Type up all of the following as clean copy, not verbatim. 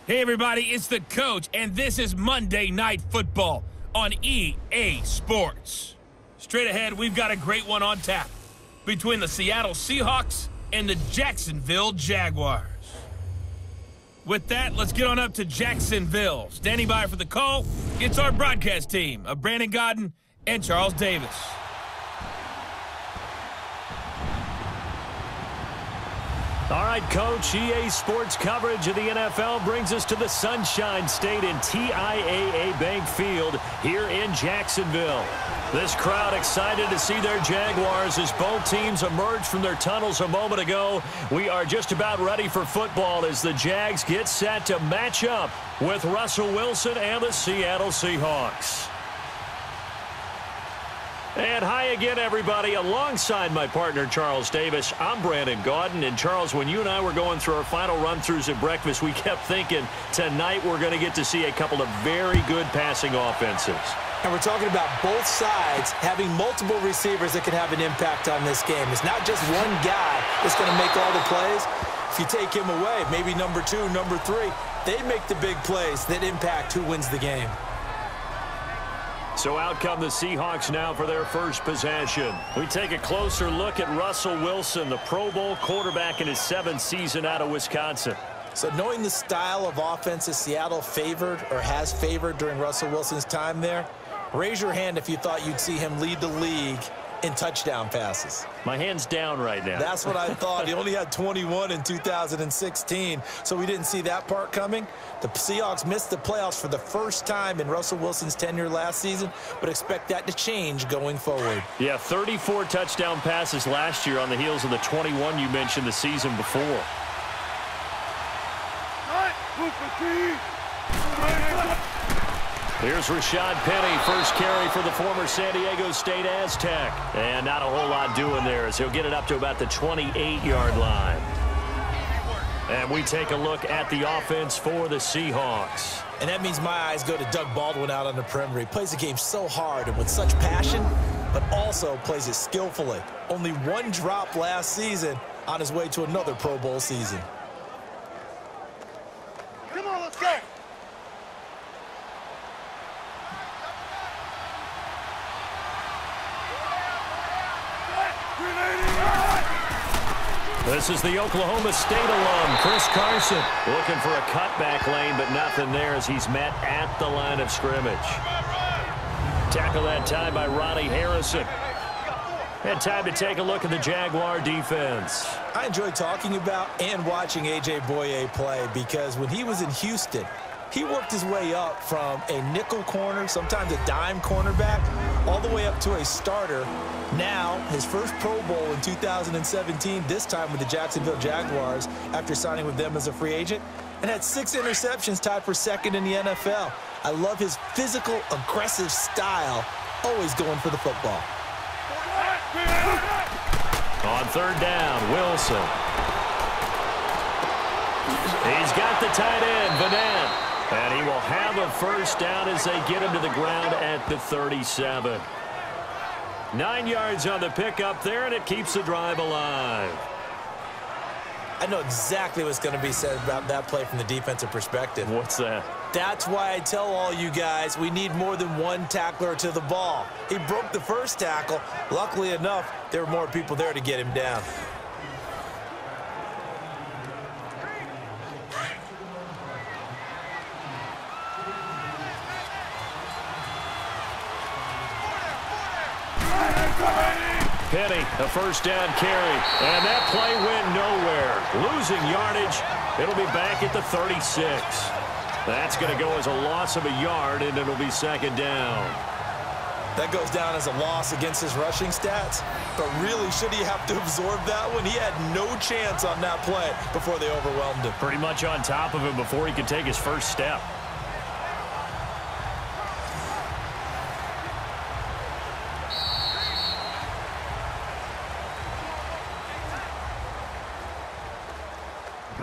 Hey everybody, it's the coach, and this is Monday Night Football on EA Sports. Straight ahead, we've got a great one on tap between the Seattle Seahawks and the Jacksonville Jaguars. With that, let's get on up to Jacksonville. Standing by for the call, it's our broadcast team of Brandon Godden and Charles Davis. All right, Coach, EA Sports coverage of the NFL brings us to the Sunshine State in TIAA Bank Field here in Jacksonville. This crowd excited to see their Jaguars as both teams emerged from their tunnels a moment ago. We are just about ready for football as the Jags get set to match up with Russell Wilson and the Seattle Seahawks. And hi again, everybody. Alongside my partner, Charles Davis, I'm Brandon Godden. And, Charles, when you and I were going through our final run-throughs at breakfast, we kept thinking tonight we're going to get to see a couple of very good passing offenses. And we're talking about both sides having multiple receivers that can have an impact on this game. It's not just one guy that's going to make all the plays. If you take him away, maybe number 2, number 3, they make the big plays that impact who wins the game. So out come the Seahawks now for their first possession. We take a closer look at Russell Wilson, the Pro Bowl quarterback in his 7th season out of Wisconsin. So knowing the style of offense that Seattle favored or has favored during Russell Wilson's time there, raise your hand if you thought you'd see him lead the league in touchdown passes. My hand's down right now. That's what I thought. He only had 21 in 2016, so we didn't see that part coming. The Seahawks missed the playoffs for the first time in Russell Wilson's tenure last season, but expect that to change going forward. Yeah, 34 touchdown passes last year on the heels of the 21 you mentioned the season before. Here's Rashad Penny, first carry for the former San Diego State Aztec. And not a whole lot doing there as he'll get it up to about the 28-yard line. And we take a look at the offense for the Seahawks. And that means my eyes go to Doug Baldwin out on the perimeter. He plays the game so hard and with such passion, but also plays it skillfully. Only one drop last season on his way to another Pro Bowl season. Come on, let's go. This is the Oklahoma State alum, Chris Carson, looking for a cutback lane, but nothing there as he's met at the line of scrimmage. Tackle that time by Ronnie Harrison. And time to take a look at the Jaguar defense. I enjoy talking about and watching A.J. Boye play because when he was in Houston, he worked his way up from a nickel corner, sometimes a dime cornerback, all the way up to a starter. Now, his first Pro Bowl in 2017, this time with the Jacksonville Jaguars after signing with them as a free agent, and had 6 interceptions, tied for second in the NFL. I love his physical, aggressive style, always going for the football. On third down, Wilson. He's got the tight end, Vanette. And he will have a first down as they get him to the ground at the 37. 9 yards on the pickup there, and it keeps the drive alive. I know exactly what's going to be said about that play from the defensive perspective. What's that? That's why I tell all you guys we need more than one tackler to the ball. He broke the first tackle. Luckily enough, there were more people there to get him down. Penny, a first down carry, and that play went nowhere. Losing yardage, it'll be back at the 36. That's going to go as a loss of a yard, and it'll be second down. That goes down as a loss against his rushing stats, but really, should he have to absorb that one? He had no chance on that play before they overwhelmed him. Pretty much on top of him before he could take his first step.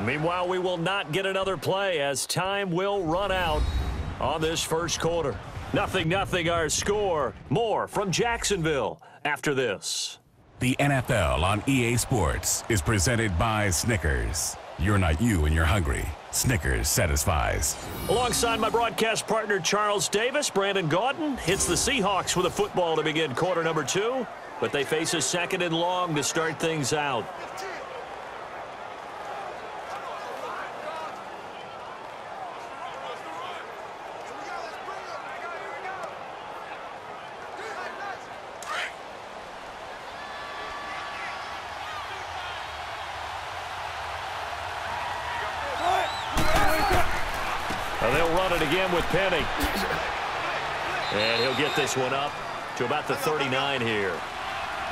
Meanwhile, we will not get another play as time will run out on this first quarter. 0-0 our score. More from Jacksonville after this. The NFL on EA Sports is presented by Snickers. You're not you when you're hungry. Snickers satisfies. Alongside my broadcast partner, Charles Davis, Brandon Gaudin hits the Seahawks with a football to begin quarter number 2, but they face a 2nd and long to start things out. They'll run it again with Penny. And he'll get this one up to about the 39 here.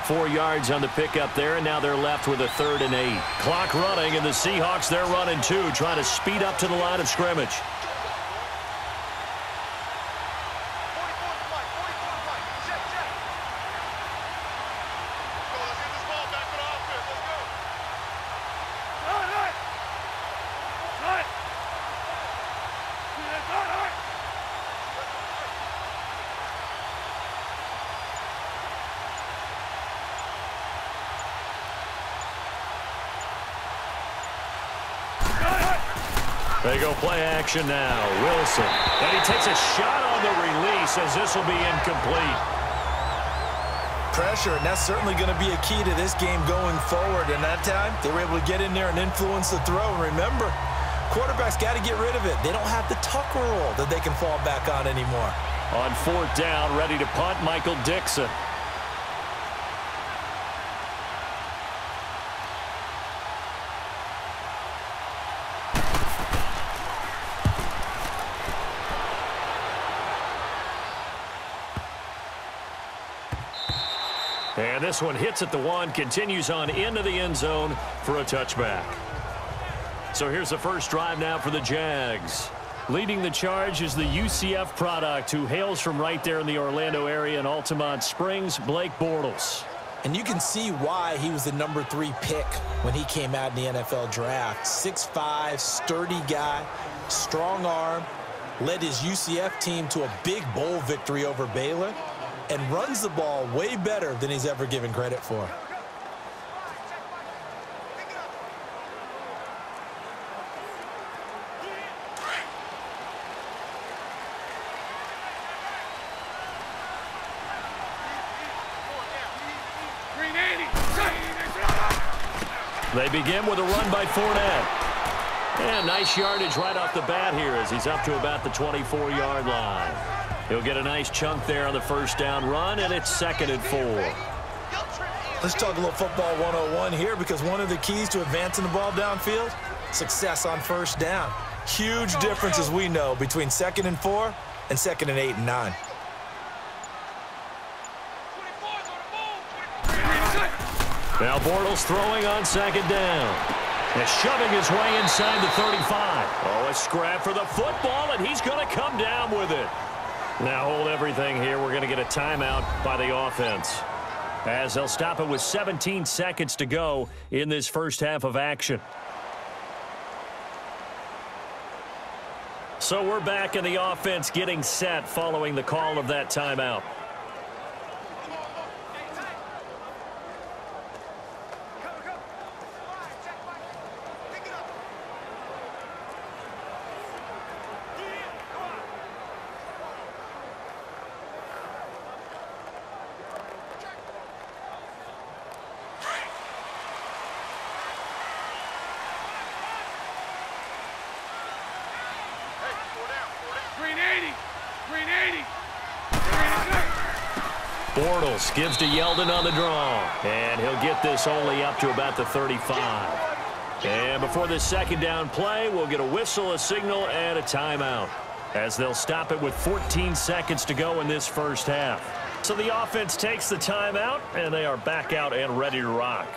4 yards on the pickup there, and now they're left with a 3rd and 8. Clock running, and the Seahawks, they're running too, trying to speed up to the line of scrimmage. They go play action now. Wilson. And he takes a shot on the release as this will be incomplete. Pressure, and that's certainly going to be a key to this game going forward. And that time, they were able to get in there and influence the throw. And remember, quarterbacks got to get rid of it. They don't have the tuck rule that they can fall back on anymore. On 4th down, ready to punt, Michael Dixon. And this one hits at the 1, continues on into the end zone for a touchback. So here's the first drive now for the Jags. Leading the charge is the UCF product who hails from right there in the Orlando area in Altamont Springs, Blake Bortles. And you can see why he was the number 3 pick when he came out in the NFL draft. 6'5", sturdy guy, strong arm, led his UCF team to a big bowl victory over Baylor, and runs the ball way better than he's ever given credit for. They begin with a run by Fournette. And nice yardage right off the bat here as he's up to about the 24-yard line. He'll get a nice chunk there on the first down run, and it's 2nd and 4. Let's talk a little football 101 here, because one of the keys to advancing the ball downfield, success on first down. Huge difference, as we know, between 2nd and 4 and 2nd and 8 and 9. Now Bortles throwing on 2nd down. And shoving his way inside the 35. Oh, a scrap for the football, and he's going to come down with it. Now hold everything here. We're going to get a timeout by the offense, as they'll stop it with 17 seconds to go in this first half of action. So we're back in the offense getting set following the call of that timeout. Bortles gives to Yeldon on the draw. And he'll get this only up to about the 35. And before this 2nd down play, we'll get a whistle, a signal, and a timeout, as they'll stop it with 14 seconds to go in this first half. So the offense takes the timeout, and they are back out and ready to rock.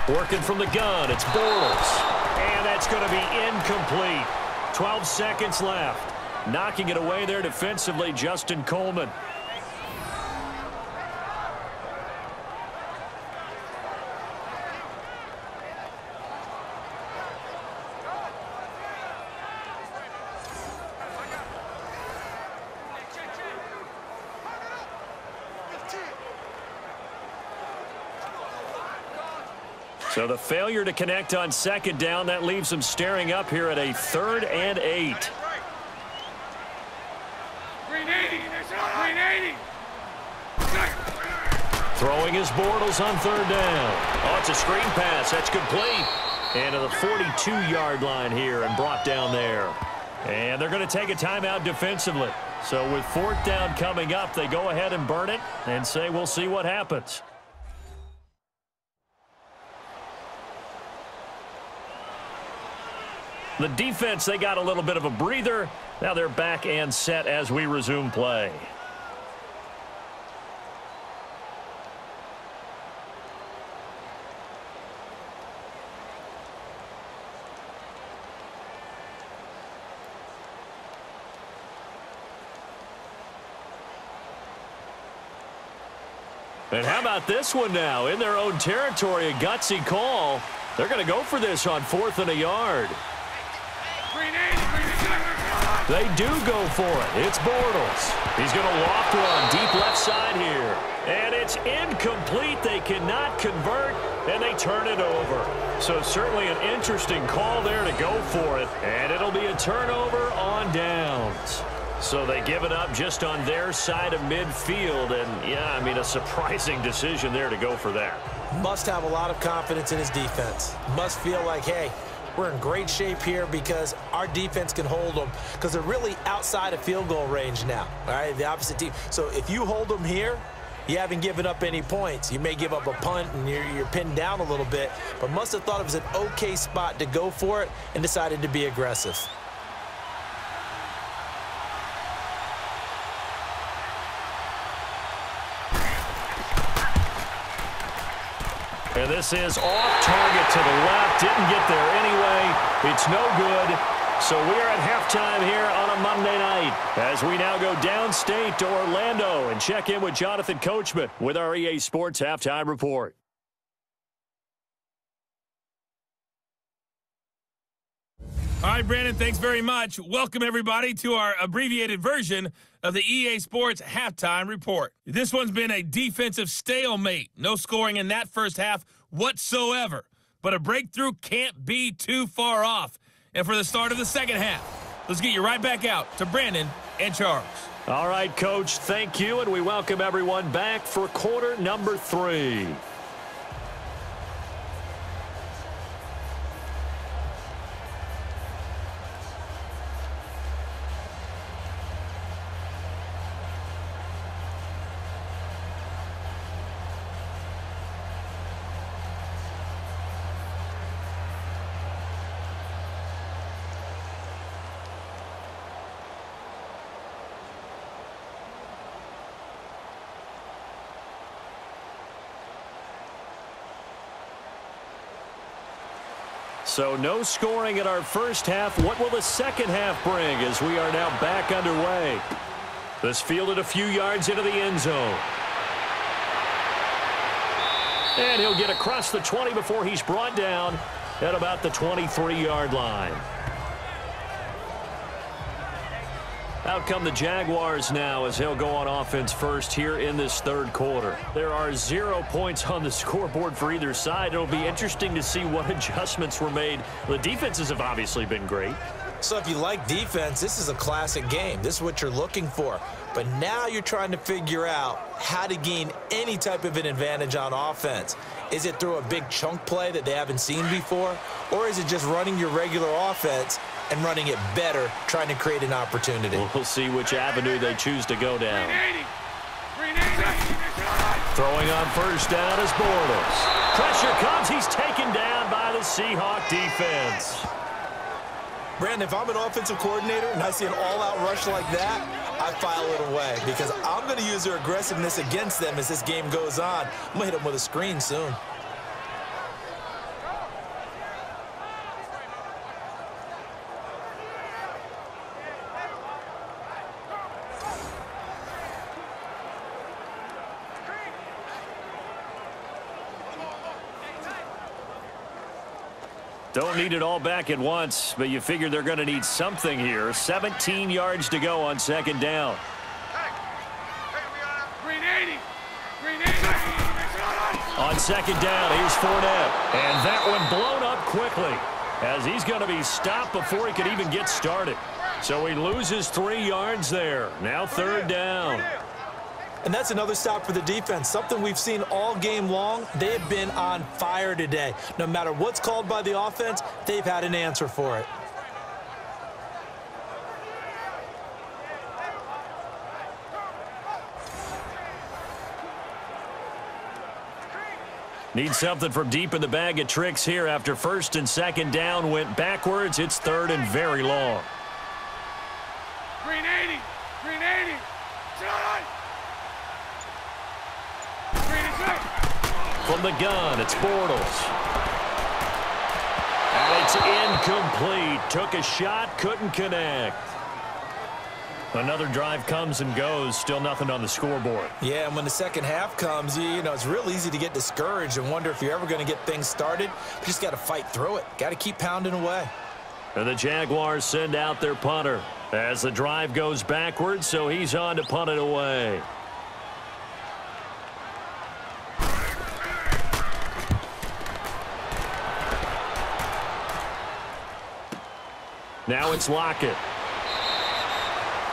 Working from the gun, it's Bortles. And that's going to be incomplete. 12 seconds left. Knocking it away there defensively, Justin Coleman. So the failure to connect on second down, that leaves them staring up here at a 3rd and 8. Throwing his Bortles on 3rd down. Oh, it's a screen pass. That's complete. And to the 42-yard line here and brought down there. And they're going to take a timeout defensively. So with 4th down coming up, they go ahead and burn it and say we'll see what happens. The defense, they got a little bit of a breather. Now they're back and set as we resume play. And how about this one now? In their own territory, a gutsy call. They're going to go for this on 4th and a yard. They do go for it. It's Bortles. He's going to loft one deep left side here. And it's incomplete. They cannot convert, and they turn it over. So certainly an interesting call there to go for it. And it'll be a turnover on downs. So they give it up just on their side of midfield. And, yeah, I mean, a surprising decision there to go for that. Must have a lot of confidence in his defense. Must feel like, hey, we're in great shape here because our defense can hold them because they're really outside of field goal range now, all right, the opposite team. So if you hold them here, you haven't given up any points. You may give up a punt and you're pinned down a little bit, but must have thought it was an okay spot to go for it and decided to be aggressive. And this is off target to the left. Didn't get there anyway. It's no good. So we are at halftime here on a Monday night as we now go downstate to Orlando and check in with Jonathan Coachman with our EA Sports Halftime Report. All right, Brandon, thanks very much. Welcome, everybody, to our abbreviated version of the EA Sports Halftime Report. This one's been a defensive stalemate. No scoring in that first half whatsoever. But a breakthrough can't be too far off. And for the start of the second half, let's get you right back out to Brandon and Charles. All right, Coach, thank you, and we welcome everyone back for quarter number 3. So no scoring in our first half. What will the second half bring as we are now back underway? This fielded a few yards into the end zone. And he'll get across the 20 before he's brought down at about the 23-yard line. Out come the Jaguars now as he'll go on offense first here in this third quarter. There are 0 points on the scoreboard for either side. It'll be interesting to see what adjustments were made. The defenses have obviously been great. So if you like defense, this is a classic game. This is what you're looking for. But now you're trying to figure out how to gain any type of an advantage on offense. Is it through a big chunk play that they haven't seen before? Or is it just running your regular offense and running it better, trying to create an opportunity? We'll see which avenue they choose to go down. Throwing on first down is Bortles. Pressure comes. He's taken down by the Seahawks defense. Brandon, if I'm an offensive coordinator and I see an all-out rush like that, I file it away because I'm going to use their aggressiveness against them as this game goes on. I'm going to hit them with a screen soon. Don't need it all back at once, but you figure they're going to need something here. 17 yards to go on second down. On second down, here's Fournette. And that one blown up quickly as he's going to be stopped before he could even get started. So he loses 3 yards there. Now third down. And that's another stop for the defense, something we've seen all game long. They have been on fire today. No matter what's called by the offense, they've had an answer for it. Need something from deep in the bag of tricks here after first and second down went backwards. It's third and very long. Green 80. Green 80. From the gun, it's Bortles. And it's incomplete. Took a shot, couldn't connect. Another drive comes and goes. Still nothing on the scoreboard. Yeah, and when the second half comes, you know, it's real easy to get discouraged and wonder if you're ever going to get things started. You just got to fight through it. Got to keep pounding away. And the Jaguars send out their punter as the drive goes backwards, so he's on to punt it away. Now it's Lockett.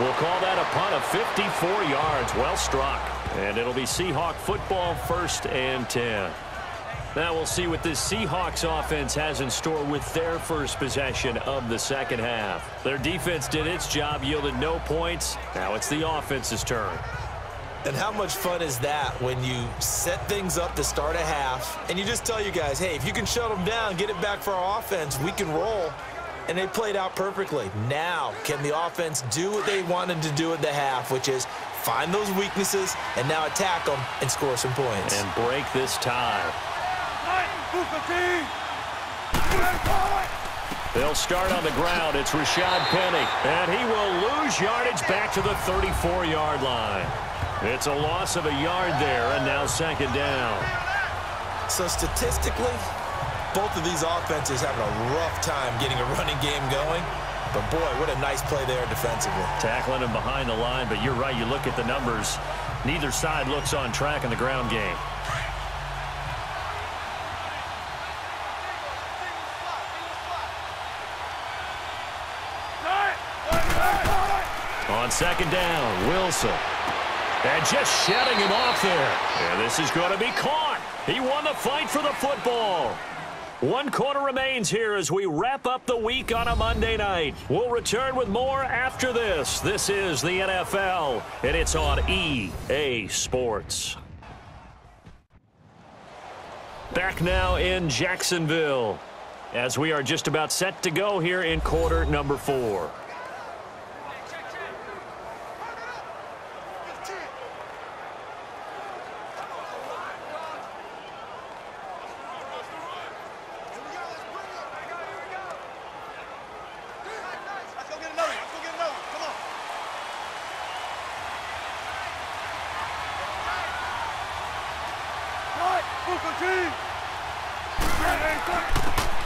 We'll call that a punt of 54 yards. Well struck. And it'll be Seahawk football, 1st and 10. Now we'll see what this Seahawks offense has in store with their first possession of the second half. Their defense did its job, yielded no points. Now it's the offense's turn. And how much fun is that when you set things up to start a half and you just tell you guys, hey, if you can shut them down, get it back for our offense, we can roll. And they played out perfectly. Now, can the offense do what they wanted to do at the half, which is find those weaknesses and now attack them and score some points. And break this tie. They'll start on the ground. It's Rashad Penny. And he will lose yardage back to the 34-yard line. It's a loss of a yard there, and now second down. So statistically, both of these offenses having a rough time getting a running game going. But, boy, what a nice play there defensively. Tackling him behind the line, but you're right. You look at the numbers. Neither side looks on track in the ground game. On second down, Wilson. And just shedding him off there. And this is going to be caught. He won the fight for the football. 1 quarter remains here as we wrap up the week on a Monday night. We'll return with more after this. This is the NFL, and it's on EA Sports. Back now in Jacksonville as we are just about set to go here in quarter number 4.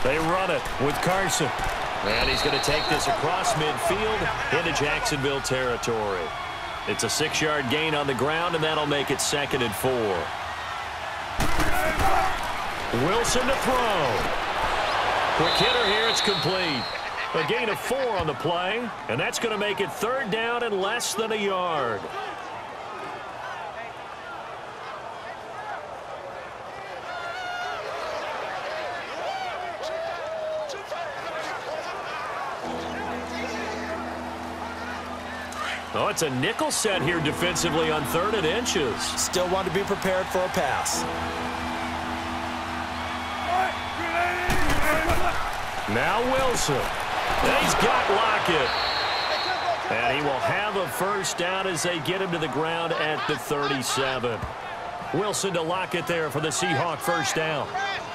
They run it with Carson. And he's going to take this across midfield into Jacksonville territory. It's a 6-yard gain on the ground, and that'll make it 2nd and 4. Wilson to throw. Quick hitter here, it's complete. A gain of 4 on the play, and that's going to make it 3rd down and less than a yard. Oh, it's a nickel set here defensively on 3rd and inches. Still want to be prepared for a pass. Now Wilson. And he's got Lockett. And he will have a first down as they get him to the ground at the 37. Wilson to lock it there for the Seahawk first down.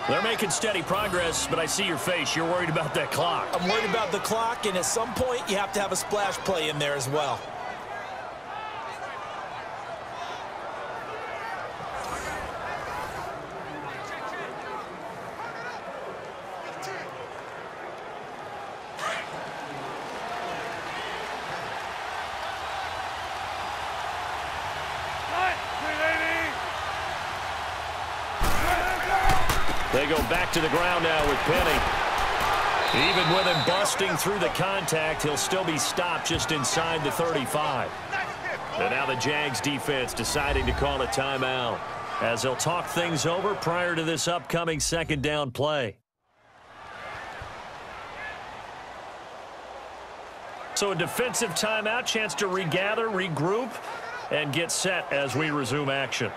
They're making steady progress, but I see your face. You're worried about that clock. I'm worried about the clock, and at some point, you have to have a splash play in there as well. They go back to the ground now with Penny. Even with him busting through the contact, he'll still be stopped just inside the 35. And now the Jags defense deciding to call a timeout as they'll talk things over prior to this upcoming second down play. So a defensive timeout, chance to regather, regroup, and get set as we resume action.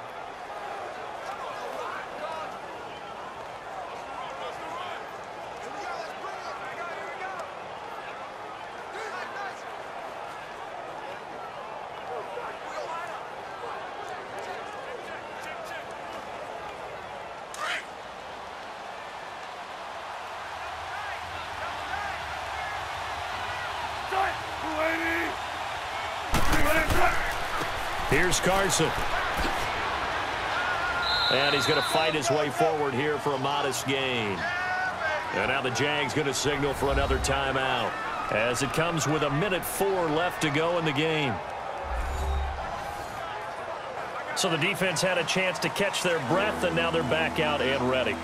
Here's Carson. And he's going to fight his way forward here for a modest gain. And now the Jags going to signal for another timeout as it comes with 1:04 left to go in the game. So the defense had a chance to catch their breath, and now they're back out and ready.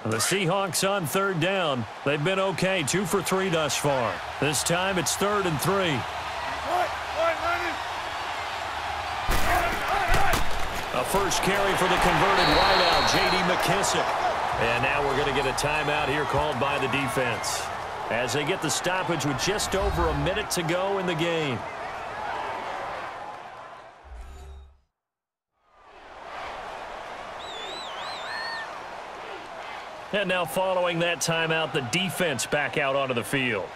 The Seahawks on third down. They've been okay, 2 for 3 thus far. This time it's 3rd and 3. A first carry for the converted wideout, J.D. McKissick. And now we're going to get a timeout here called by the defense as they get the stoppage with just over a minute to go in the game. And now following that timeout, the defense back out onto the field.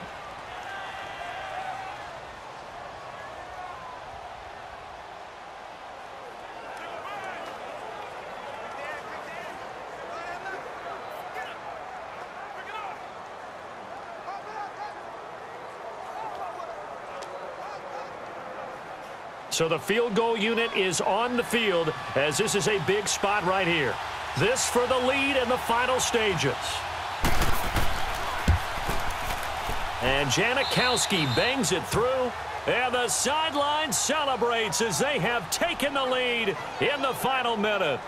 So the field goal unit is on the field as this is a big spot right here. This for the lead in the final stages. And Janikowski bangs it through. And the sideline celebrates as they have taken the lead in the final minute.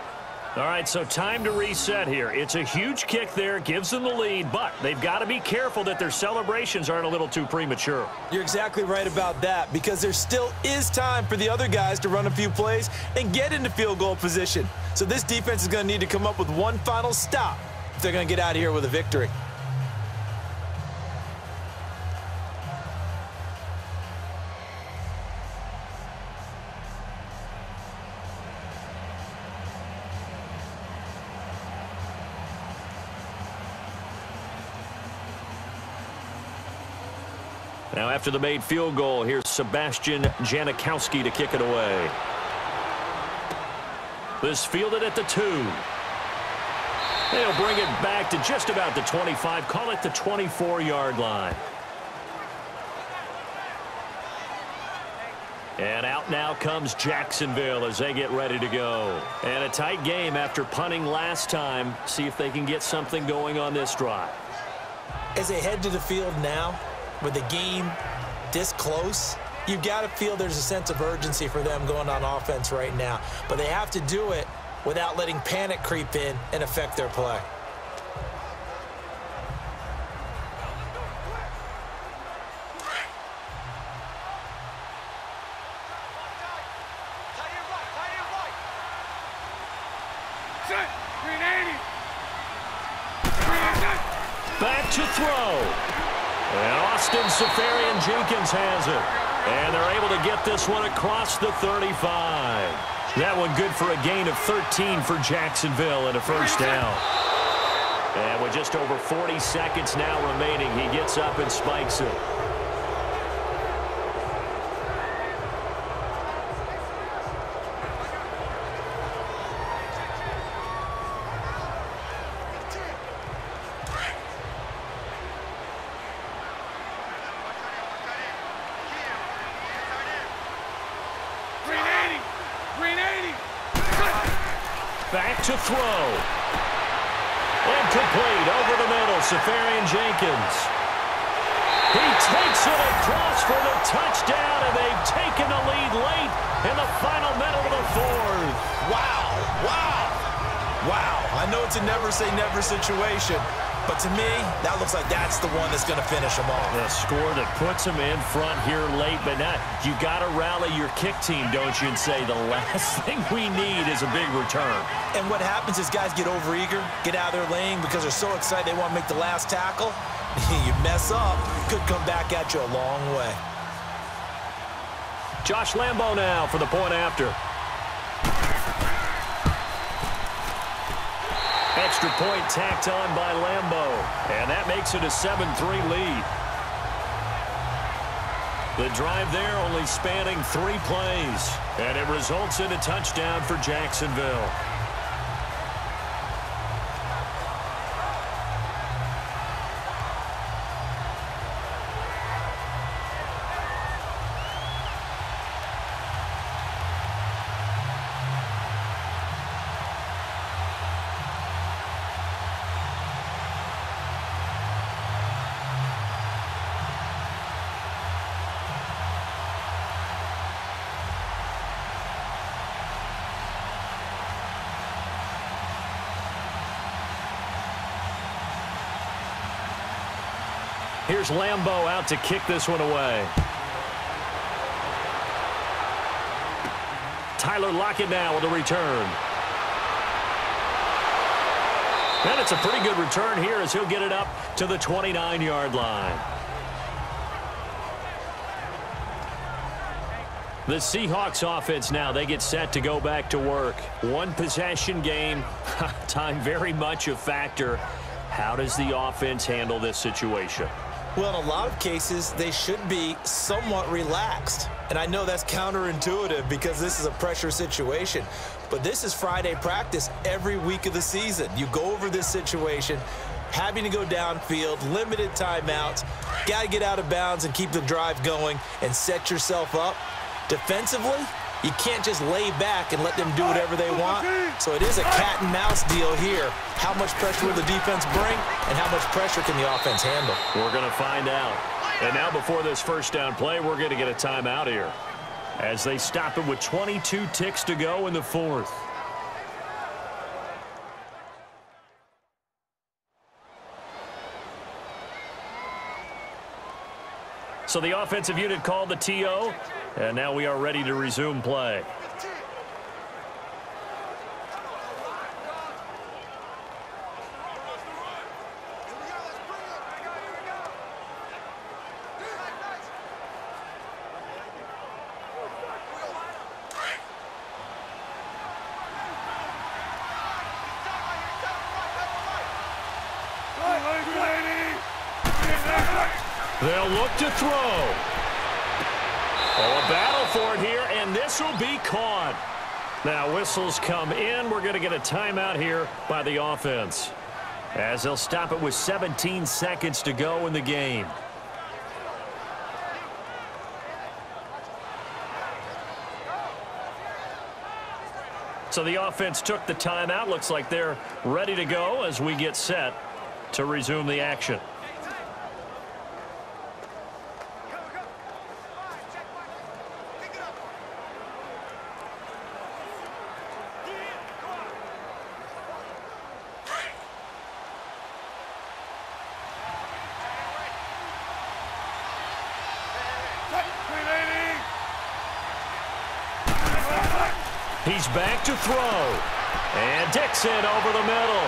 All right, so time to reset here. It's a huge kick there, gives them the lead, but they've got to be careful that their celebrations aren't a little too premature. You're exactly right about that because there still is time for the other guys to run a few plays and get into field goal position. So this defense is going to need to come up with one final stop if they're going to get out of here with a victory. Now after the made field goal, here's Sebastian Janikowski to kick it away. This fielded at the 2. They'll bring it back to just about the 25, call it the 24-yard line. And out now comes Jacksonville as they get ready to go. And a tight game after punting last time. See if they can get something going on this drive. As they head to the field now, with the game this close, you've got to feel there's a sense of urgency for them going on offense right now. But they have to do it without letting panic creep in and affect their play. Set. Green 80. Green set. Back to throw. And Austin Seferian-Jenkins has it. And they're able to get this one across the 35. That one good for a gain of 13 for Jacksonville and a first down. And with just over 40 seconds now remaining, he gets up and spikes it. Back to throw. Incomplete over the middle. Seferian-Jenkins. He takes it across for the touchdown, and they've taken the lead late in the final minute of the fourth. Wow. Wow. Wow. I know it's a never-say-never situation, but to me, that looks like that's the one that's going to finish them off. The score that puts them in front here late, but not. You got to rally your kick team, don't you, and say the last thing we need is a big return. And what happens is guys get overeager, get out of their lane because they're so excited they want to make the last tackle. You mess up, could come back at you a long way. Josh Lambo now for the point after. Extra point tacked on by Lambo, and that makes it a 7-3 lead. The drive there only spanning 3 plays, and it results in a touchdown for Jacksonville. Here's Lambo out to kick this one away. Tyler Lockett now with a return. And it's a pretty good return here as he'll get it up to the 29-yard line. The Seahawks offense now, they get set to go back to work. One possession game, time very much a factor. How does the offense handle this situation? Well, in a lot of cases, they should be somewhat relaxed. And I know that's counterintuitive because this is a pressure situation. But this is Friday practice every week of the season. You go over this situation, having to go downfield, limited timeouts, got to get out of bounds and keep the drive going and set yourself up. Defensively, you can't just lay back and let them do whatever they want. So it is a cat and mouse deal here. How much pressure will the defense bring and how much pressure can the offense handle? We're going to find out. And now before this first down play, we're going to get a timeout here as they stop it with 22 ticks to go in the fourth. So the offensive unit called the TO, and now we are ready to resume play. They'll look to throw. Oh, a battle for it here, and this will be caught. Now, whistles come in. We're going to get a timeout here by the offense as they'll stop it with 17 seconds to go in the game. So the offense took the timeout. Looks like they're ready to go as we get set to resume the action. He's He's back to throw. And Dixon over the middle.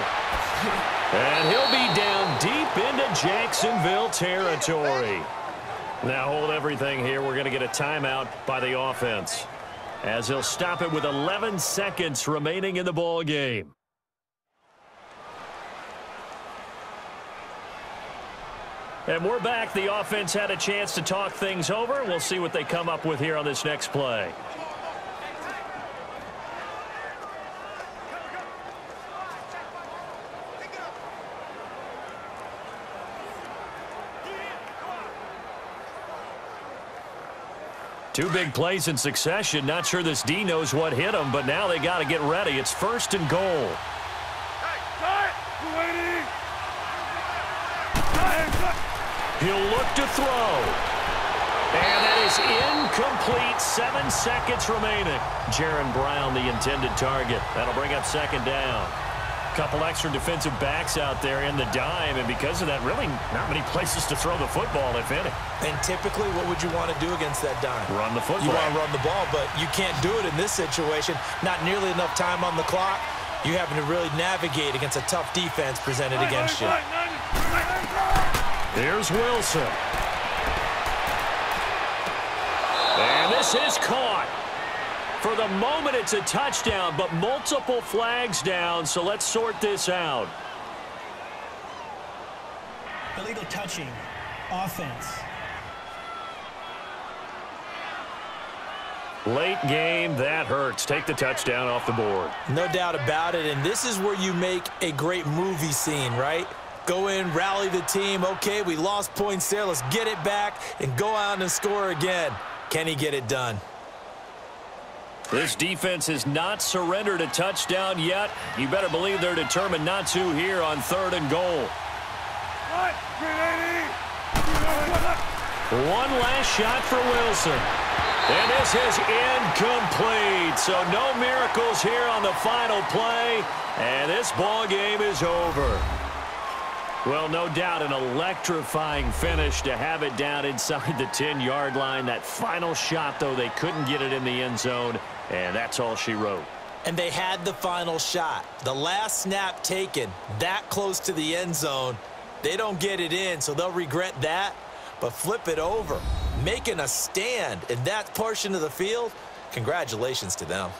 And he'll be down deep into Jacksonville territory. Now hold everything here. We're going to get a timeout by the offense, as he'll stop it with 11 seconds remaining in the ball game. And we're back. The offense had a chance to talk things over. We'll see what they come up with here on this next play. Two big plays in succession. Not sure this D knows what hit him, but now they got to get ready. It's 1st and goal. He'll look to throw. And that is incomplete. 7 seconds remaining. Jaron Brown, the intended target. That'll bring up 2nd down. Couple extra defensive backs out there in the dime, and because of that, really not many places to throw the football, if any. And typically, what would you want to do against that dime? Run the football. You want to run the ball, but you can't do it in this situation. Not nearly enough time on the clock. You're having to really navigate against a tough defense presented against you. Here's Wilson. And this is caught. For the moment, it's a touchdown, but multiple flags down, so let's sort this out. Illegal touching. Offense. Late game, that hurts. Take the touchdown off the board. No doubt about it, and this is where you make a great movie scene, right? Go in, rally the team. Okay, we lost points there. Let's get it back and go out and score again. Can he get it done? This defense has not surrendered a touchdown yet. You better believe they're determined not to here on 3rd and goal. One last shot for Wilson. And this is incomplete. So no miracles here on the final play. And this ball game is over. Well, no doubt an electrifying finish to have it down inside the 10-yard line. That final shot, though, they couldn't get it in the end zone, and that's all she wrote. And they had the final shot. The last snap taken that close to the end zone. They don't get it in, so they'll regret that. But flip it over, making a stand in that portion of the field, congratulations to them.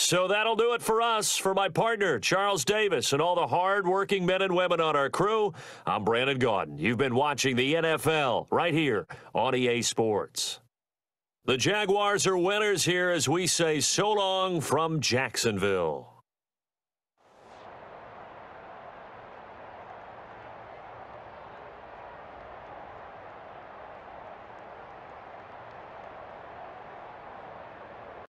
So that'll do it for us. For my partner, Charles Davis, and all the hard-working men and women on our crew, I'm Brandon Gaudin. You've been watching the NFL right here on EA Sports. The Jaguars are winners here as we say so long from Jacksonville.